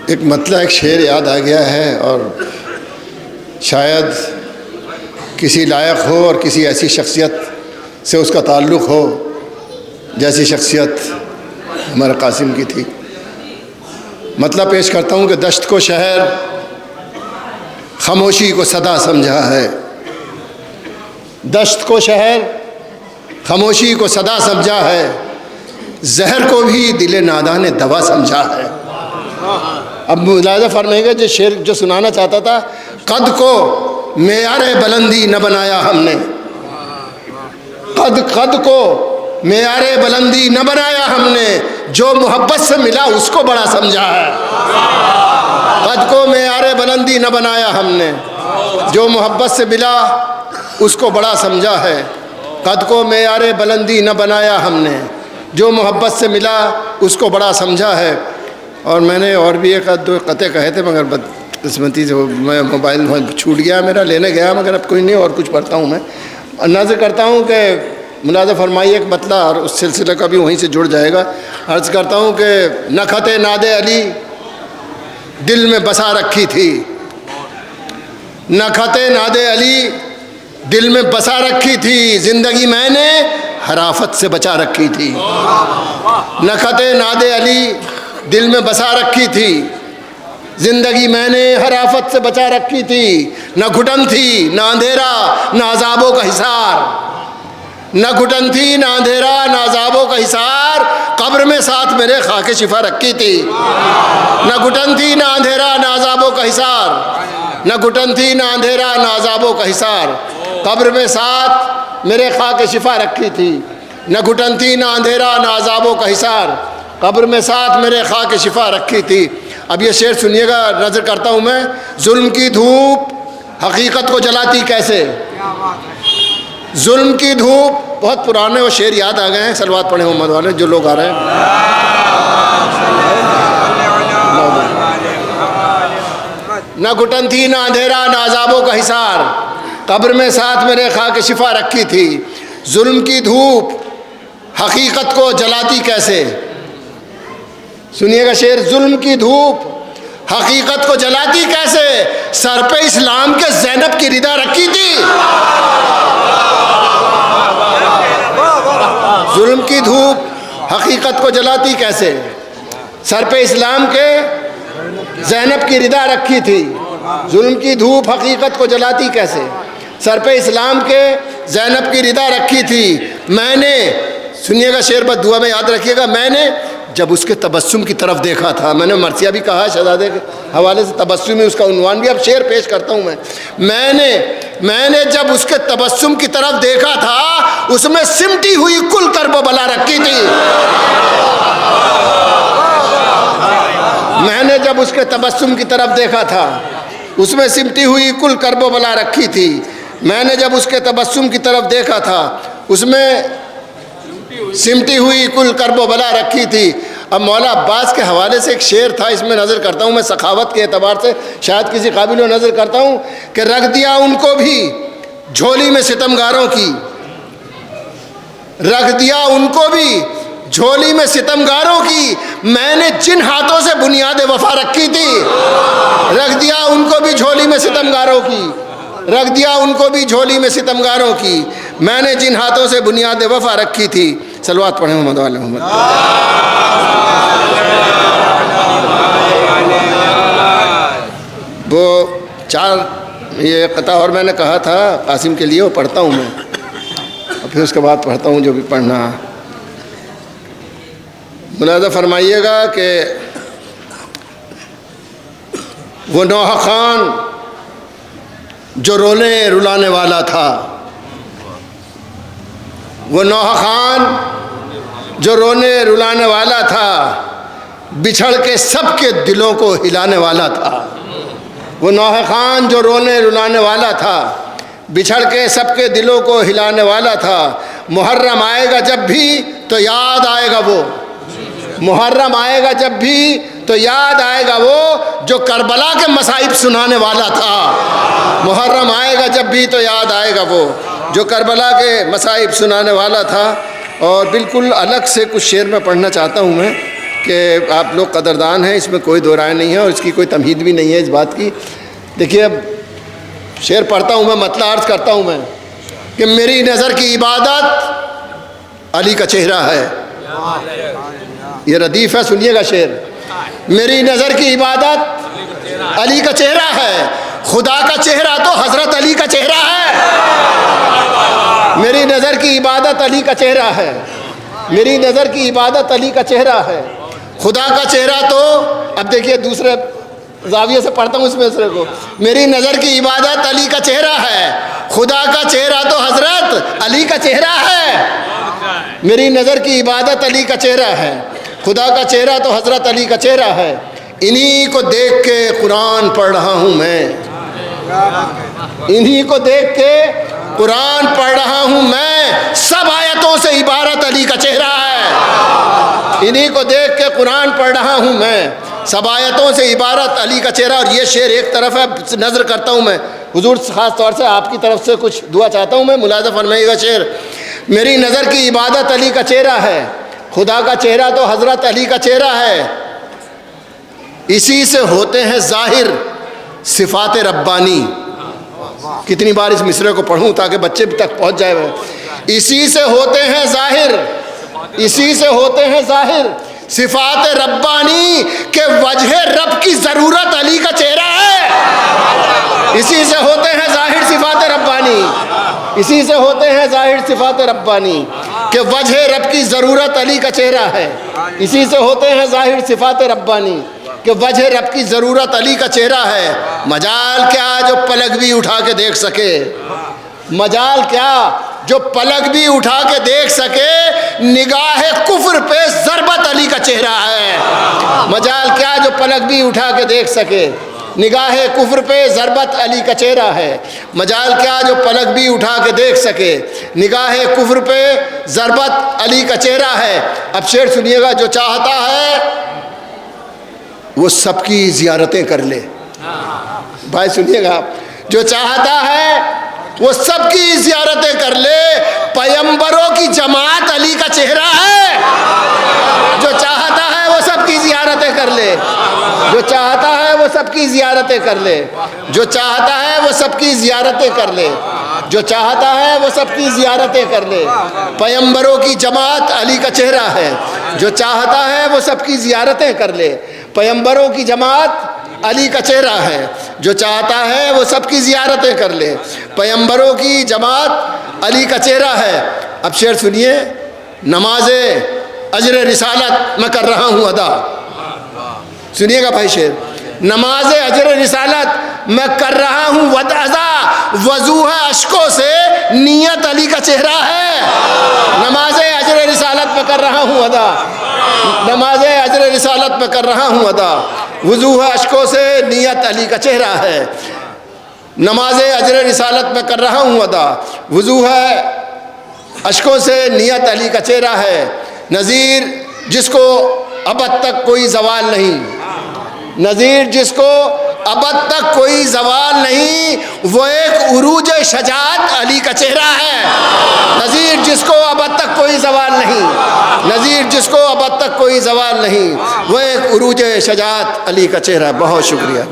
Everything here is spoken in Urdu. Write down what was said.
ایک مطلع ایک شعر یاد آ گیا ہے اور شاید کسی لائق ہو اور کسی ایسی شخصیت سے اس کا تعلق ہو جیسی شخصیت ہمارے قاسم کی تھی۔ مطلب پیش کرتا ہوں کہ دشت کو شہر خاموشی کو صدا سمجھا ہے، دشت کو شہر خاموشی کو صدا سمجھا ہے، زہر کو بھی دل ناداں نے دوا سمجھا ہے۔ اب ملاحظہ فرمائیں گے جو سنانا چاہتا تھا، قد کو معیار بلندی نہ بنایا ہم نے، قد کو معیار بلندی نہ بنایا ہم نے، جو محبت سے ملا اس کو بڑا سمجھا ہے۔ قد کو معیار بلندی نہ بنایا ہم نے، جو محبت سے ملا اس کو بڑا سمجھا ہے۔ قد کو معیار بلندی نہ بنایا ہم نے، جو محبت سے ملا اس کو بڑا سمجھا ہے۔ اور میں نے اور بھی ایک دو قطعے کہے تھے مگر بدقسمتی سے میں موبائل چھوٹ گیا میرا، لینے گیا مگر اب کوئی نہیں، اور کچھ پڑھتا ہوں میں۔ نظر کرتا ہوں کہ ملاحظہ فرمائیے ایک مطلع اور اس سلسلے کا بھی وہیں سے جڑ جائے گا۔ عرض کرتا ہوں کہ نخط ناد علی دل میں بسا رکھی تھی، نخط ناد علی دل میں بسا رکھی تھی، زندگی میں نے حرافت سے بچا رکھی تھی۔ نخط ناد علی دل میں بسا رکھی تھی، زندگی میں نے حرافت سے بچا رکھی تھی۔ نہ گھٹن تھی نہ اندھیرا نہ عذابوں کا حصار، نہ گھٹن تھی نہ اندھیرا نہ عذابوں کا حصار، قبر میں ساتھ میرے خاک شفا رکھی تھی۔ نہ گھٹن تھی نہ اندھیرا نہ عذابوں کا حصار، نہ گھٹن تھی نہ اندھیرا نہ عذابوں کا حصار، قبر میں ساتھ میرے خاک شفا رکھی تھی۔ نہ گھٹن تھی نہ اندھیرا نہ عذابوں کا حصار، قبر میں ساتھ میرے خاک شفا رکھی تھی۔ اب یہ شعر سنیے گا، نظر کرتا ہوں میں۔ ظلم کی دھوپ حقیقت کو جلاتی کیسے، ظلم کی دھوپ، بہت پرانے وہ شعر یاد آ گئے ہیں، صلوات پڑھیں محمد والے جو لوگ آ رہے ہیں۔ نہ گھٹن تھی نہ اندھیرا نہ عذابوں کا حصار، قبر میں ساتھ میرے خاک شفا رکھی تھی۔ ظلم کی دھوپ حقیقت کو جلاتی کیسے، سنیے گا شعر۔ ظلم کی دھوپ حقیقت کو جلاتی کیسے، سر پہ اسلام کے زینب کی ردا رکھی تھی۔ ظلم کی دھوپ حقیقت کو جلاتی کیسے، سر پہ اسلام کے زینب کی ردا رکھی تھی۔ ظلم کی دھوپ حقیقت کو جلاتی کیسے، سر پہ اسلام کے زینب کی ردا رکھی تھی۔ میں نے، سنیے گا شعر بس دعا میں یاد رکھیے گا، میں نے جب اس کے تبسم کی طرف دیکھا تھا، میں نے مرثیہ بھی کہا شہزادے کے حوالے سے، تبسم ہی اس کا عنوان بھی۔ اب شعر پیش کرتا ہوں میں نے جب اس کے تبسم کی طرف دیکھا تھا، اس میں سمٹی ہوئی کل کرب و بلا رکھی تھی۔ میں نے جب اس کے تبسم کی طرف دیکھا تھا، اس میں سمٹی ہوئی کل کرب و بلا رکھی تھی۔ میں نے جب اس کے تبسم کی طرف دیکھا تھا، اس میں سمٹی ہوئی کل کرب و بلا رکھی تھی۔ اب مولا عباس کے حوالے سے ایک شعر تھا، اس میں نظر کرتا ہوں میں سخاوت کے اعتبار سے شاید کسی قابل و نظر کرتا ہوں کہ رکھ دیا ان کو بھی جھولی میں ستمگاروں کی، رکھ دیا ان کو بھی جھولی میں ستمگاروں کی، میں نے جن ہاتھوں سے بنیاد وفا رکھی تھی۔ رکھ دیا ان کو بھی جھولی میں ستمگاروں کی، رکھ دیا ان کو بھی جھولی میں ستمگاروں کی، میں نے جن ہاتھوں سے بنیاد وفا رکھی تھی۔ صلوات پڑھیں محمد والے محمد۔ وہ چار یہ قطعہ اور میں نے کہا تھا قاسم کے لیے، وہ پڑھتا ہوں میں، اور پھر اس کے بعد پڑھتا ہوں جو بھی پڑھنا۔ ملاحظہ فرمائیے گا کہ وہ نوح خان جو رونے رلانے والا تھا، وہ نوح خان جو رونے رلانے والا تھا، بچھڑ کے سب کے دلوں کو ہلانے والا تھا۔ وہ نوح خان جو رونے رلانے والا تھا، بچھڑ کے سب کے دلوں کو ہلانے والا تھا۔ محرم آئے گا جب بھی تو یاد آئے گا وہ، محرم آئے گا جب بھی تو یاد آئے گا وہ جو کربلا کے مصائب سنانے والا تھا۔ محرم آئے گا جب بھی تو یاد آئے گا وہ جو کربلا کے مصائب سنانے والا تھا۔ اور بالکل الگ سے کچھ شعر میں پڑھنا چاہتا ہوں میں، کہ آپ لوگ قدردان ہیں، اس میں کوئی دو رائے نہیں ہے اور اس کی کوئی تمہید بھی نہیں ہے اس بات کی. دیکھیے اب شعر پڑھتا ہوں میں، مطلب عرض کرتا ہوں میں کہ میری نظر کی عبادت علی کا چہرہ ہے. یہ ردیف ہے، سنیے گا شعر. میری نظر کی عبادت علی کا چہرہ ہے، خدا کا چہرہ تو حضرت علی کا چہرہ ہے. میری نظر کی عبادت علی کا چہرہ ہے، میری نظر کی عبادت علی کا چہرہ ہے، خدا کا چہرہ تو. اب دیکھیے دوسرے زاویے سے پڑھتا ہوں اس مصرے کو. میری نظر کی عبادت علی کا چہرہ ہے، خدا کا چہرہ تو حضرت علی کا چہرہ ہے. میری نظر کی عبادت علی کا چہرہ ہے، خدا کا چہرہ تو حضرت علی کا چہرہ ہے. انہی کو دیکھ کے قرآن پڑھ رہا ہوں میں، انہی کو دیکھ کے قرآن پڑھ رہا ہوں میں، سب آیتوں سے عبارت علی کا چہرہ ہے. انہی کو دیکھ کے قرآن پڑھ رہا ہوں میں، سب آیتوں سے عبارت علی کا چہرہ. اور یہ شعر ایک طرف ہے، نظر کرتا ہوں میں حضور خاص طور سے آپ کی طرف سے کچھ دعا چاہتا ہوں میں، ملاحظہ فرمائیے گا شعر. میری نظر کی عبادت علی کا چہرہ ہے، خدا کا چہرہ تو حضرت علی کا چہرہ ہے. اسی سے ہوتے ہیں ظاہر صفات ربانی. کتنی بار اس مصرے کو پڑھوں تاکہ بچے تک پہنچ جائے. اسی سے ہوتے ہیں ظاہر، اسی سے ہوتے ہیں ظاہر صفات ربانی کہ وجہ رب کی ضرورت علی کا چہرہ ہے. اسی سے ہوتے ہیں ظاہر صفات ربانی، اسی سے ہوتے ہیں ظاہر صفات ربانی کہ وجہ رب کی ضرورت علی کا چہرہ ہے. اسی سے ہوتے ہیں ظاہر صفات ربانی کہ وجہ رب کی ضرورت علی کا چہرہ ہے. مجال کیا جو پلک بھی اٹھا کے دیکھ سکے، مجال کیا جو پلک بھی اٹھا کے دیکھ سکے، نگاہ کفر پہ ضربت علی کا چہرہ ہے. مجال کیا جو پلک بھی اٹھا کے دیکھ سکے، نگاہ کفر پہ ضربت علی کا چہرہ ہے. مجال کیا جو پلک بھی اٹھا کے دیکھ سکے، نگاہ کفر پہ ضربت علی کا چہرہ ہے. اب شعر سنیے گا. جو چاہتا ہے وہ سب کی زیارتیں کر لے. بھائی سنیے گا. جو چاہتا ہے وہ سب کی زیارتیں کر لے، پیمبروں کی جماعت علی کا چہرہ ہے. جو چاہتا ہے وہ سب کی زیارتیں کر لے، جو چاہتا ہے وہ سب کی زیارتیں کر لے، جو چاہتا ہے وہ سب کی زیارتیں کر لے، جو چاہتا ہے وہ سب کی زیارتیں کر لے. پیمبروں کی جماعت علی کا چہرہ ہے. جو چاہتا ہے وہ سب کی زیارتیں کر لے، پیمبروں کی جماعت علی کا چہرہ ہے. جو چاہتا ہے وہ سب کی زیارتیں کر لے، پیمبروں کی جماعت علی کا چہرہ ہے. اب شعر سنیے. نماز اجر رسالت میں کر رہا ہوں ادا. سنیے گا بھائی شعر. نماز اجر رسالت میں کر رہا ہوں ادا، وضو ہے اشکوں سے نیت علی کا چہرہ ہے. نماز اجر رسالت میں کر رہا ہوں ادا، نماز اجر رسالت میں کر رہا ہوں ادا، وضو ہے اشکوں سے نیت علی کا چہرہ ہے. نماز اجر رسالت میں کر رہا ہوں ادا، وضو ہے اشکوں سے نیت علی کا چہرہ ہے. نذیر جس کو ابد تک کوئی زوال نہیں، نذیر جس کو ابد تک کوئی زوال نہیں، وہ ایک عروج شجاعت علی کا چہرہ ہے. نذیر جس کو ابد تک کوئی زوال نہیں، نذیر جس کو ابد تک کوئی زوال نہیں، وہ ایک عروج شجاعت علی کا چہرہ. بہت شکریہ.